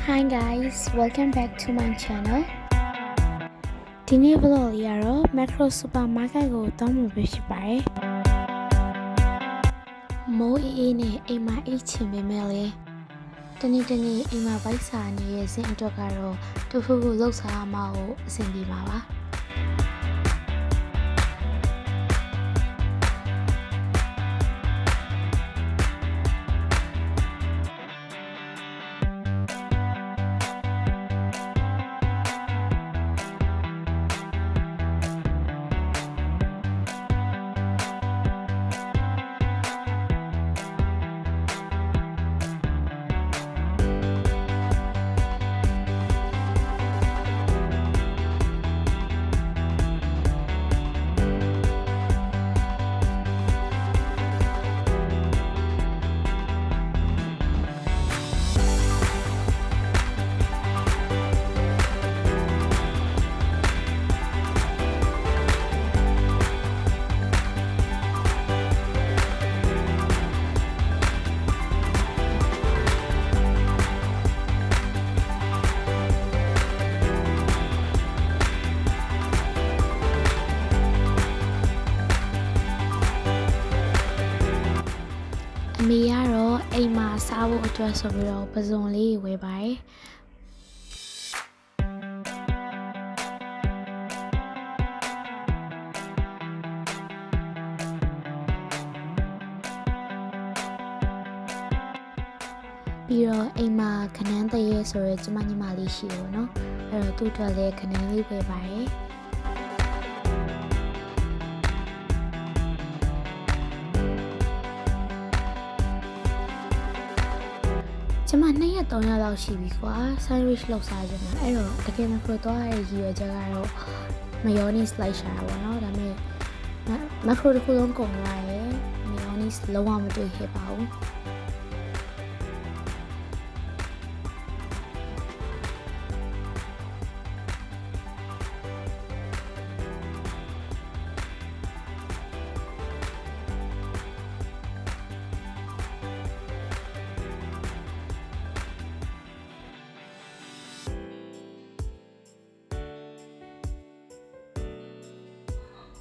Hi guys, welcome back to my channel. ဒီနေ့ vlog လေးကတော့ Macro Supermarket ကိုတောင်းပန်ပေးဖြစ်ပါတယ်။မိုးအေးနဲ့အိမ်မှာအိတ်ချင်ပေမဲ့လေတနေ့အိမ်မှာဗိုက်စာနေတဲ့စင်အတွက်ကတော့တူဖူကိုလှုပ်စားမှာကိုအဆင်ပြေပါပါ။အမေကတော့အိမ်မှာစားဖို့အတွက်ဆိုပြီးတော့ပဇွန်လေးဝယ်ပါတယ်ပြီးတော့အိမ်မှာခနန်းတရေဆိုရဲကျမညီမလေးရှိတယ်ပေါ့နော်အဲ့တော့သူ့အတွက်လည်းခနန်းလေးဝယ်ပါတယ်ကျမ2ရက်3ရက်လောက်ရှိပြီကွာ sandwich လောက်စားကြတယ်အဲ့တော့တကယ်မပြောသွားရရည်ရွယ်ချက်ကတော့ mayonnaise လိုက်ရှာတာပေါ့နော်ဒါပေမဲ့ macro တစ်ခုလုံးကုန်သွားရယ် mayonnaise လုံးဝမတွေ့ခဲ့ပါဘူး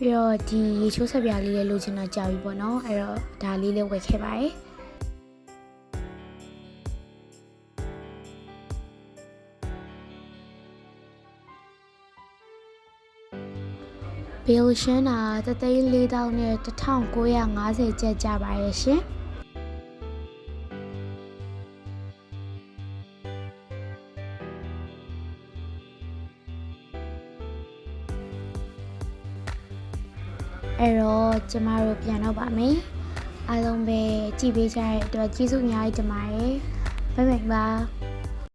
ပြီးတော့ဒီရေချိုးဆက်ပြားလေးလည်းလိုချင်တာကြာပြီပေါ့နော်အဲ့တော့ဒါလေးလည်းဝယ်ခဲ့ပါတယ်ဘယ်လိုရှင်းတာ3,400နဲ့1,950ကျပ်ကြပါရဲ့ရှင်အဲ့တော့ကျမတို့ပြန်တော့ပါမယ်အားလုံးပဲကြည့်ပေးကြတဲ့အတွက်ကျေးဇူးအများကြီးတင်ပါတယ်ဘိုင်ဘိုင်ပါ